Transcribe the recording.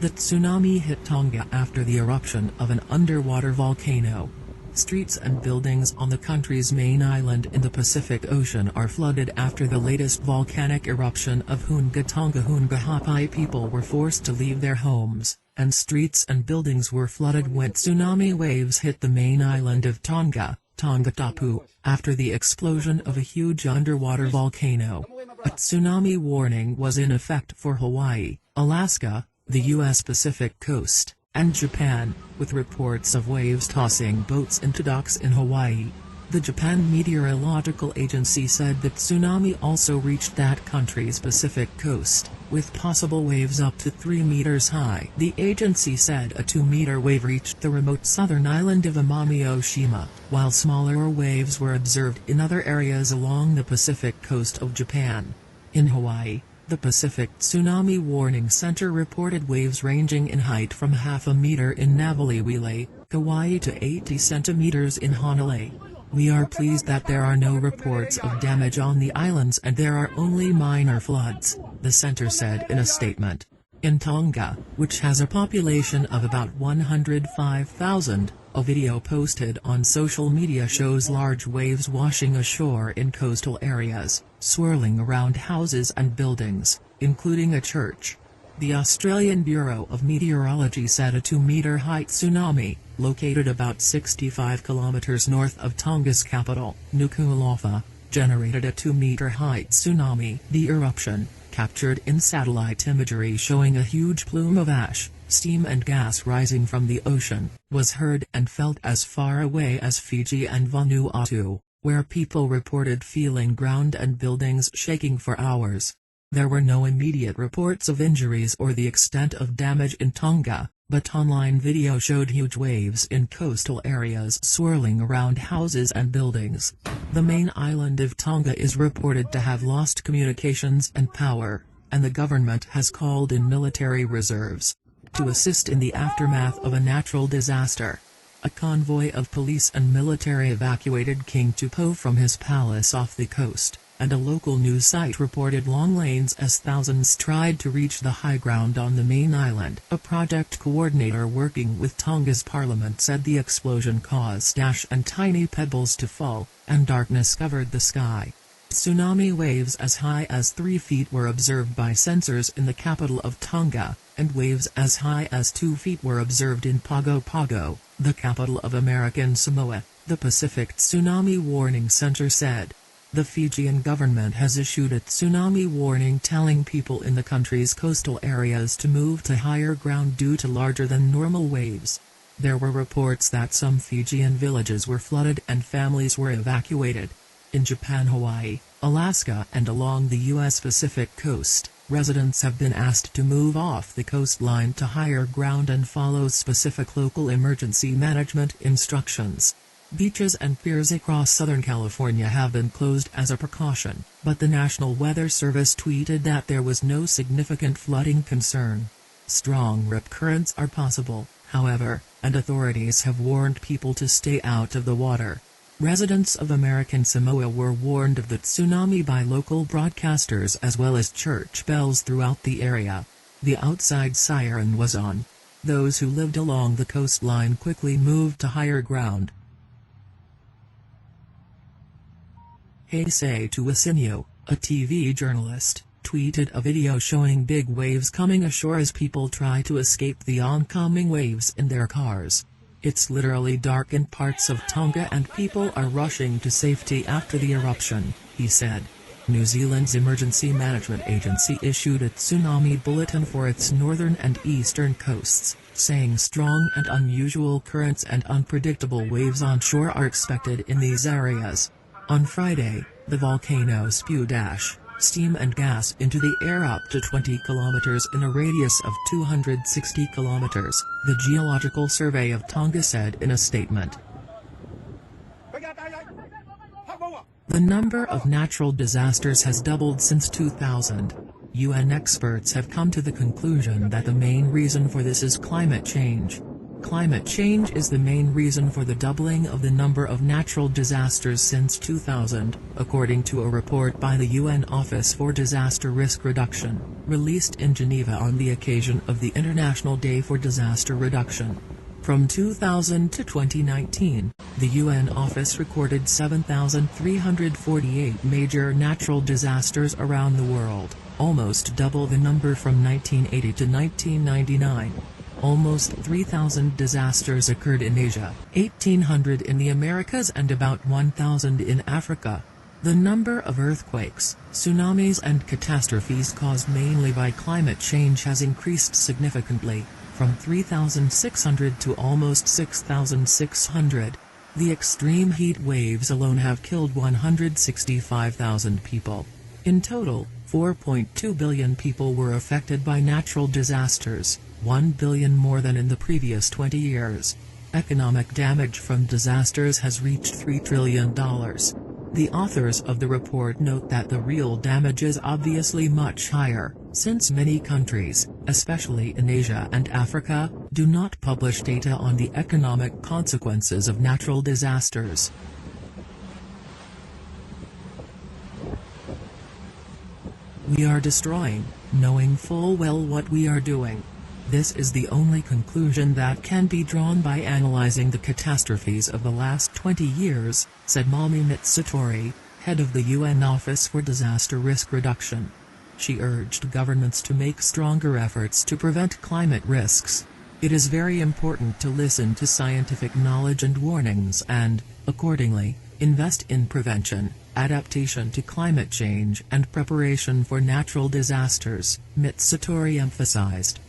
The tsunami hit Tonga after the eruption of an underwater volcano. Streets and buildings on the country's main island in the Pacific Ocean are flooded after the latest volcanic eruption of Hunga Tonga. Hunga people were forced to leave their homes, and streets and buildings were flooded when tsunami waves hit the main island of Tonga, Tongatapu, after the explosion of a huge underwater volcano. A tsunami warning was in effect for Hawaii, Alaska, the U.S. Pacific coast, and Japan, with reports of waves tossing boats into docks in Hawaii. The Japan Meteorological Agency said that tsunami also reached that country's Pacific coast, with possible waves up to 3 meters high. The agency said a 2-meter wave reached the remote southern island of Amami-Oshima, while smaller waves were observed in other areas along the Pacific coast of Japan. In Hawaii, the Pacific Tsunami Warning Center reported waves ranging in height from half a meter in Navaliwile, Kauai to 80 centimeters in Honolulu. "We are pleased that there are no reports of damage on the islands and there are only minor floods," the center said in a statement. In Tonga, which has a population of about 105,000, a video posted on social media shows large waves washing ashore in coastal areas, swirling around houses and buildings, including a church. The Australian Bureau of Meteorology said a 2-meter-high tsunami, located about 65 kilometers north of Tonga's capital, Nuku'alofa, generated a 2-meter-high tsunami. The eruption, captured in satellite imagery showing a huge plume of ash, steam and gas rising from the ocean, was heard and felt as far away as Fiji and Vanuatu, where people reported feeling ground and buildings shaking for hours. There were no immediate reports of injuries or the extent of damage in Tonga, but online video showed huge waves in coastal areas swirling around houses and buildings. The main island of Tonga is reported to have lost communications and power, and the government has called in military reserves to assist in the aftermath of a natural disaster. A convoy of police and military evacuated King Tupou from his palace off the coast, and a local news site reported long lanes as thousands tried to reach the high ground on the main island. A project coordinator working with Tonga's parliament said the explosion caused ash and tiny pebbles to fall, and darkness covered the sky. Tsunami waves as high as 3 feet were observed by sensors in the capital of Tonga, and waves as high as 2 feet were observed in Pago Pago, the capital of American Samoa, the Pacific Tsunami Warning Center said. The Fijian government has issued a tsunami warning telling people in the country's coastal areas to move to higher ground due to larger than normal waves. There were reports that some Fijian villages were flooded and families were evacuated. In Japan, Hawaii, Alaska and along the U.S. Pacific coast, residents have been asked to move off the coastline to higher ground and follow specific local emergency management instructions. Beaches and piers across Southern California have been closed as a precaution, but the National Weather Service tweeted that there was no significant flooding concern. Strong rip currents are possible, however, and authorities have warned people to stay out of the water. Residents of American Samoa were warned of the tsunami by local broadcasters as well as church bells throughout the area. The outside siren was on. Those who lived along the coastline quickly moved to higher ground. Heisei Tuasinio, a TV journalist, tweeted a video showing big waves coming ashore as people try to escape the oncoming waves in their cars. "It's literally dark in parts of Tonga and people are rushing to safety after the eruption," he said. New Zealand's Emergency Management Agency issued a tsunami bulletin for its northern and eastern coasts, saying strong and unusual currents and unpredictable waves on shore are expected in these areas. On Friday, the volcano spewed ash, steam and gas into the air up to 20 kilometers in a radius of 260 kilometers, the Geological Survey of Tonga said in a statement. The number of natural disasters has doubled since 2000. UN experts have come to the conclusion that the main reason for this is climate change. climate change is the main reason for the doubling of the number of natural disasters since 2000, according to a report by the UN Office for Disaster Risk Reduction, released in Geneva on the occasion of the International Day for Disaster Reduction. From 2000 to 2019, the UN Office recorded 7,348 major natural disasters around the world, almost double the number from 1980 to 1999. Almost 3,000 disasters occurred in Asia, 1,800 in the Americas and about 1,000 in Africa. The number of earthquakes, tsunamis and catastrophes caused mainly by climate change has increased significantly, from 3,600 to almost 6,600. The extreme heat waves alone have killed 165,000 people. In total, 4.2 billion people were affected by natural disasters, 1 billion more than in the previous 20 years. Economic damage from disasters has reached $3 trillion. The authors of the report note that the real damage is obviously much higher, since many countries, especially in Asia and Africa, do not publish data on the economic consequences of natural disasters. We are destroying, knowing full well what we are doing. This is the only conclusion that can be drawn by analyzing the catastrophes of the last 20 years, said Mami Mitsutori, head of the UN Office for Disaster Risk Reduction. She urged governments to make stronger efforts to prevent climate risks. It is very important to listen to scientific knowledge and warnings and, accordingly, invest in prevention, adaptation to climate change and preparation for natural disasters, Mitsutori emphasized.